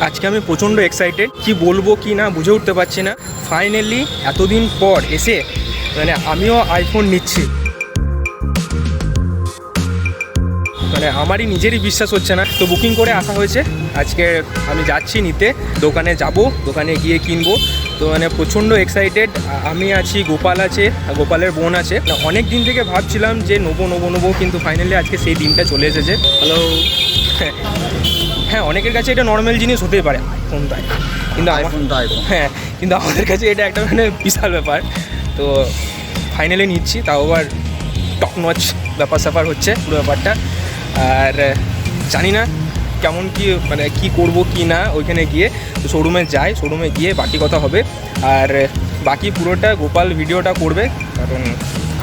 আজকে আমি প্রচণ্ড এক্সাইটেড, কি বলবো কি না বুঝে উঠতে পারছি না। ফাইনালি এতদিন পর এসে মানে আমিও আইফোন নিচ্ছি, মানে আমারই নিজেরই বিশ্বাস হচ্ছে না। তো বুকিং করে আসা হয়েছে, আজকে আমি যাচ্ছি নিতে, দোকানে যাব, দোকানে গিয়ে কিনবো। তো মানে প্রচণ্ড এক্সাইটেড। আমি আছি, গোপাল আছে, গোপালের বোন আছে। অনেক দিন থেকে ভাবছিলাম যে নেবো, কিন্তু ফাইনালি আজকে সেই দিনটা চলে এসেছে। হ্যালো। হ্যাঁ, অনেকের কাছে এটা নর্মাল জিনিস হতেই পারে আইফোনটাই, কিন্তু হ্যাঁ, কিন্তু আমাদের কাছে এটা একটা মানে বিশাল ব্যাপার। তো ফাইনালি নিচ্ছি, তাও আবার টপ নচ ব্যাপার স্যাপার হচ্ছে পুরো ব্যাপারটা। আর জানি না কেমন কি মানে কি করব কি না ওইখানে গিয়ে। তো শোরুমে যাই, শোরুমে গিয়ে বাকি কথা হবে। আর বাকি পুরোটা গোপাল ভিডিওটা করবে, কারণ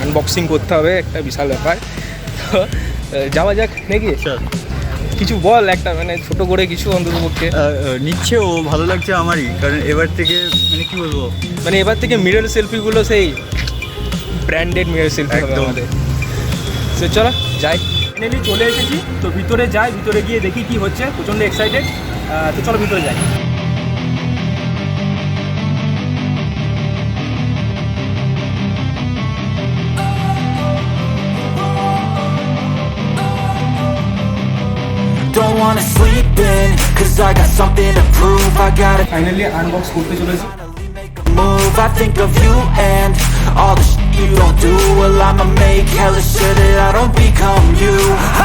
আনবক্সিং করতে হবে, একটা বিশাল ব্যাপার। তো যাওয়া যাক নাকি? কিছু বল একটা মানে ছোট করে কিছু অন্ততপক্ষে। নিচ্ছে ও, ভালো লাগছে আমারই, কারণ এবার থেকে মানে কি বলবো, মানে এবার থেকে মিরর সেলফিগুলো সেই ব্র্যান্ডেড মিরর সেলফি হবে আমাদের। তো চলো যাই, ফাইনালি চলে এসেছি। তো ভিতরে যাই, ভিতরে গিয়ে দেখি কি হচ্ছে, প্রচণ্ড এক্সাইটেড। তো চলো ভিতরে যাই। Don't wanna sleep in, cause I got something to prove. I gotta finally unbox করতে চলেছি। move. I think of you and all the shit you don't do. Well, I'ma make hella sure that I don't become you.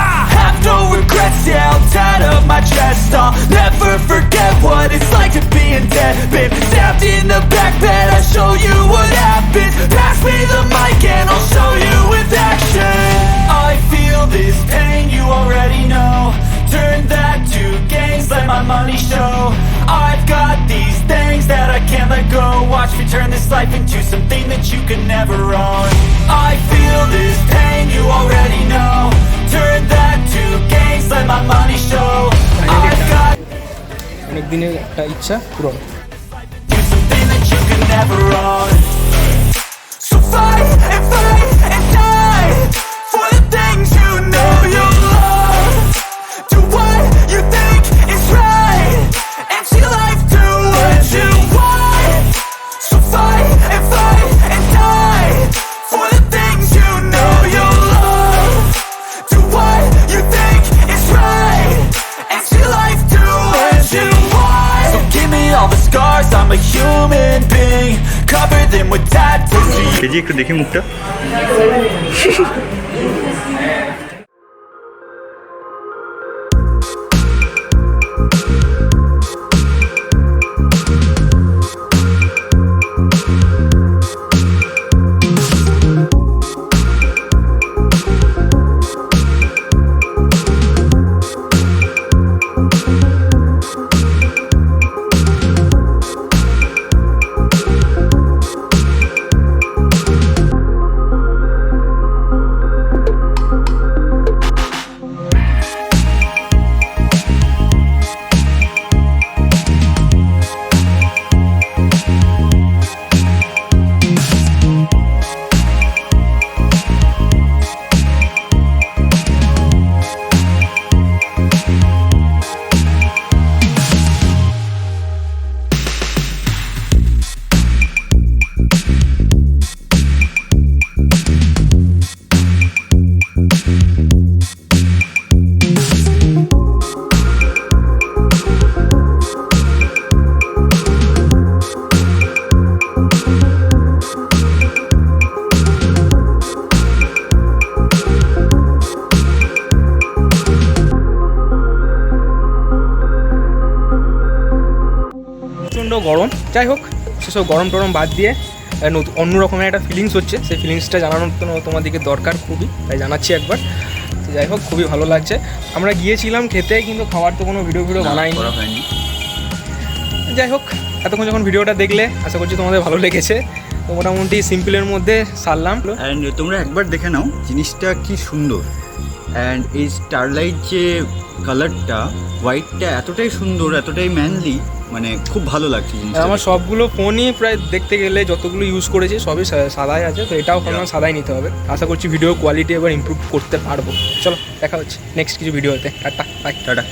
I have no regrets, yeah, I'll tie up my chest. I'll never forget what it's like to be in debt. Been stabbed in the back bed, I'll show you what happens. Pass me the mic and I'll show you with action. I feel this pain, you already know. Turn that to gains, let my money show. I've got these things that I can't let go. Watch me turn this life into something that you can never own. I feel this pain, you already know. Turn that to gains, let my money show. I've got অনেক দিনের একটা ইচ্ছা পুরন। do something that you can never own. So fight and die for the things you know you love. Do what you think is right, and see life do what you want. So fight and die for the things you know you love. Do what you think is right, and see life do what you want. So give me all the scars, I'm a human being. Cover them with tattoos. KG একটু দেখি মুখটা। গরম, যাই হোক সেসব গরম টরম বাদ দিয়ে অন্য রকমের একটা ফিলিংস হচ্ছে, সেই ফিলিংসটা জানানোর জন্য তোমাদেরকে দরকার খুবই, তাই জানাচ্ছি একবার। তো যাই হোক খুবই ভালো লাগছে। আমরা গিয়েছিলাম খেতে, কিন্তু খাওয়ার তো কোনো ভিডিও বানাইনি। যাই হোক এতক্ষণ যখন ভিডিওটা দেখলে আশা করছি তোমাদের ভালো লেগেছে। তো মোটামুটি সিম্পলের মধ্যে সারলাম। অ্যান্ড তোমরা একবার দেখে নাও জিনিসটা কি সুন্দর। অ্যান্ড এই স্টারলাইট যে কালারটা, হোয়াইটটা এতটাই সুন্দর, এতটাই ম্যানলি, মানে খুব ভালো লাগছে জিনিসটা। আমার সবগুলো ফোনই প্রায় দেখতে গেলে যতগুলো ইউজ করেছি সবই সাদাই আছে, তো এটাও আমার সাদাই নিতে হবে। আশা করছি ভিডিও কোয়ালিটি এবার ইমপ্রুভ করতে পারবো। চলো দেখা হচ্ছে নেক্সট কিছু ভিডিওতে। Tata, bye. টাটা।